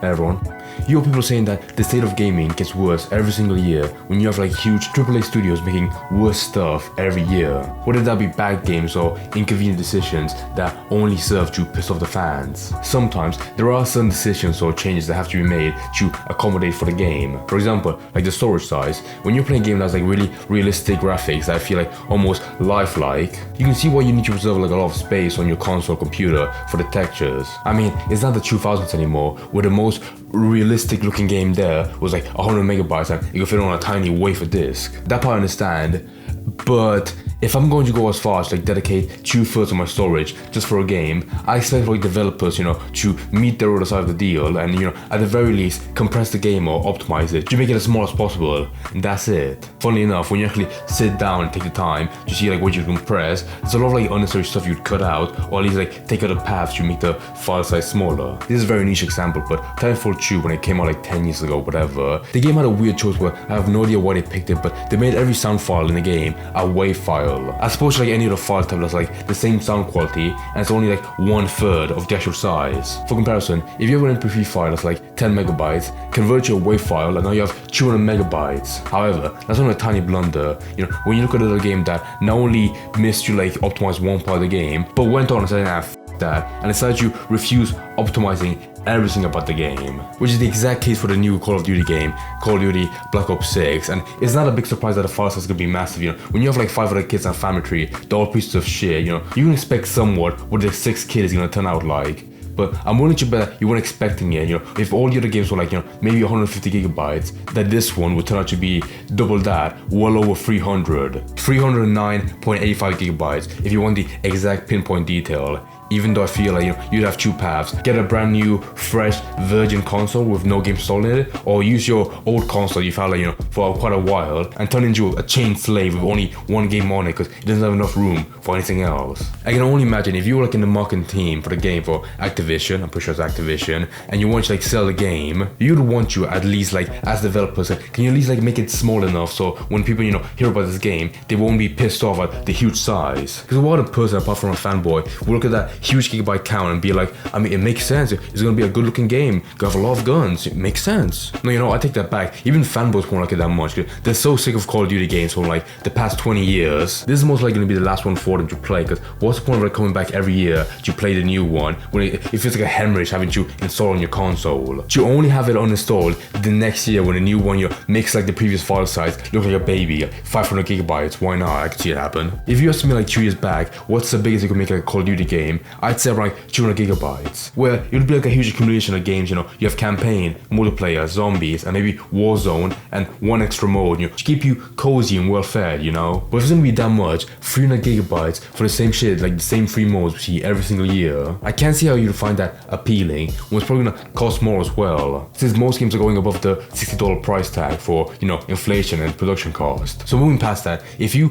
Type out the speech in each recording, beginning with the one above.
Everyone. You hear people saying that the state of gaming gets worse every single year when you have like huge AAA studios making worse stuff every year. Whether that be bad games or inconvenient decisions that only serve to piss off the fans. Sometimes there are certain decisions or changes that have to be made to accommodate for the game. For example, like the storage size. When you're playing a game that's like really realistic graphics that feel like almost lifelike, you can see why you need to reserve like a lot of space on your console computer for the textures. I mean, it's not the 2000s anymore where the most realistic looking game there was like 100 megabytes and you could fit on a tiny wafer disk. That part I understand, but if I'm going to go as far as like dedicate 2/3 of my storage just for a game, I expect like developers, to meet their other side of the deal and at the very least compress the game or optimize it to make it as small as possible. And that's it. Funnily enough, when you actually sit down and take the time to see like what you compress, there's a lot of like unnecessary stuff you'd cut out or at least like take other paths to make the file size smaller. This is a very niche example, but Titanfall 2 when it came out like 10 years ago, whatever, the game had a weird choice where I have no idea why they picked it, but they made every sound file in the game a WAV file. As opposed to like any other file type that's like the same sound quality and it's only like 1/3 of the actual size. For comparison, if you have an MP3 file that's like 10 megabytes, convert to a WAV file and now you have 200 megabytes. However, that's only a tiny blunder. When you look at another game that not only missed to like optimize one part of the game, but went on and said, that and decided to refuse optimizing everything about the game, which is the exact case for the new Call of Duty game, Call of Duty Black Ops 6. And it's not a big surprise that the file size is gonna be massive. When you have like 5 other kids and family tree, they're all pieces of shit. You can expect somewhat what the 6th kid is gonna turn out like. But I'm willing to bet you weren't expecting it. If all the other games were like, maybe 150 gigabytes, that this one would turn out to be double that, well over 300. 309.85 gigabytes if you want the exact pinpoint detail. Even though I feel like you'd have two paths: get a brand new, fresh, virgin console with no game installed in it, or use your old console you've had for quite a while and turn into a chained slave with only one game on it because it doesn't have enough room for anything else. I can only imagine if you were like in the marketing team for the game for Activision, I'm pretty sure it's Activision, and you want to like sell the game, you'd want to at least like as developers, can you at least like make it small enough so when people hear about this game, they won't be pissed off at the huge size. Because what other person apart from a fanboy will look at that huge gigabyte count and be like, I mean, it makes sense. It's gonna be a good looking game. Gonna have a lot of guns. It makes sense. No, I take that back. Even fanboys won't like it that much. They're so sick of Call of Duty games for like the past 20 years. This is most likely gonna be the last one for them to play. Because what's the point of like coming back every year to play the new one when it feels like a hemorrhage having to install on your console? To only have it uninstalled the next year when the new one makes like the previous file size look like a baby, 500 gigabytes. Why not? I could see it happen. If you asked me like 2 years back, what's the biggest you could make like a Call of Duty game? I'd say around like 200 gigabytes, where it would be like a huge accumulation of games. You have campaign, multiplayer, zombies, and maybe Warzone, and one extra mode, to keep you cozy and well fed, But if it's gonna be that much, 300 gigabytes for the same shit, like the same 3 modes we see every single year, I can't see how you'd find that appealing when it's probably gonna cost more as well, since most games are going above the $60 price tag for, inflation and production cost. So moving past that, if you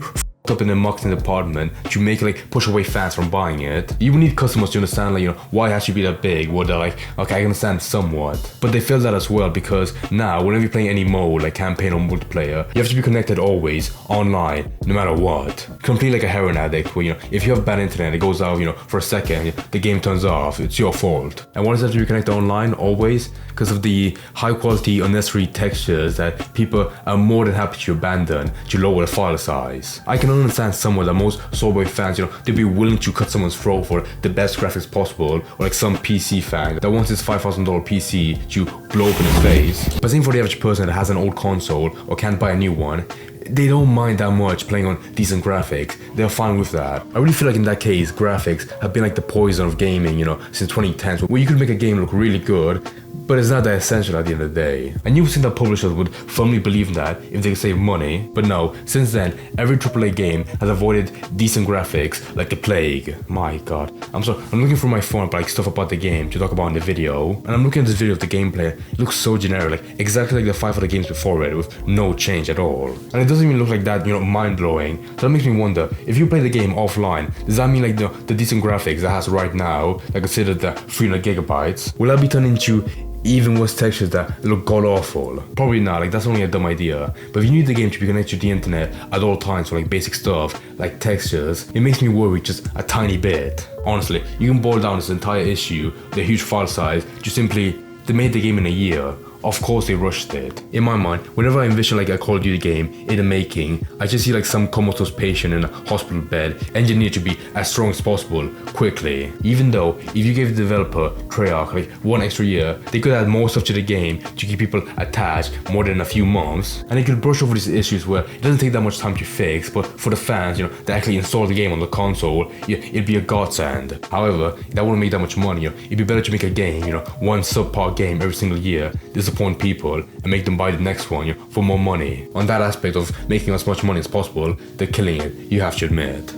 up in the marketing department to make push away fans from buying it, you will need customers to understand why it has to be that big. Well, they're like, okay, I understand somewhat, but they feel that as well because now whenever you're playing any mode like campaign or multiplayer, you have to be connected always online no matter what. Complete like a heroin addict where if you have bad internet, it goes out for a second, the game turns off, it's your fault. And why does it have to be connected online always? Because of the high quality unnecessary textures that people are more than happy to abandon to lower the file size. I can understand somewhat that most Subway fans, they'd be willing to cut someone's throat for the best graphics possible, or like some PC fan that wants his $5,000 PC to blow up in his face. But same for the average person that has an old console or can't buy a new one. They don't mind that much playing on decent graphics. They're fine with that. I really feel like in that case, graphics have been like the poison of gaming, since 2010, where you could make a game look really good, but it's not that essential at the end of the day. I knew think that publishers would firmly believe in that if they could save money, but no, since then, every AAA game has avoided decent graphics like the plague. My god. I'm looking for my phone for like stuff about the game to talk about in the video, and I'm looking at this video of the gameplay. It looks so generic, like exactly like the 5 other games before it, with no change at all. And it doesn't even look like that, mind-blowing. So that makes me wonder, if you play the game offline, does that mean like the decent graphics that has right now, like considered the 300 gigabytes, will that be turned into even worse textures that look god awful? Probably not, like that's only a dumb idea. But if you need the game to be connected to the internet at all times for like basic stuff like textures, it makes me worry just a tiny bit. Honestly, you can boil down this entire issue, the huge file size, to simply they made the game in a year. Of course they rushed it. In my mind, whenever I envision like a Call of Duty game in the making, I just see like some comatose patient in a hospital bed, engineered to be as strong as possible, quickly. Even though, if you gave the developer, Treyarch, like 1 extra year, they could add more stuff to the game to keep people attached more than a few months, and they could brush over these issues where it doesn't take that much time to fix, but for the fans, that actually install the game on the console, it'd be a godsend. However, that wouldn't make that much money, it'd be better to make a game, one subpar game every single year, disappoint people, and make them buy the next one, for more money. On that aspect of making as much money as possible, they're killing it, you have to admit.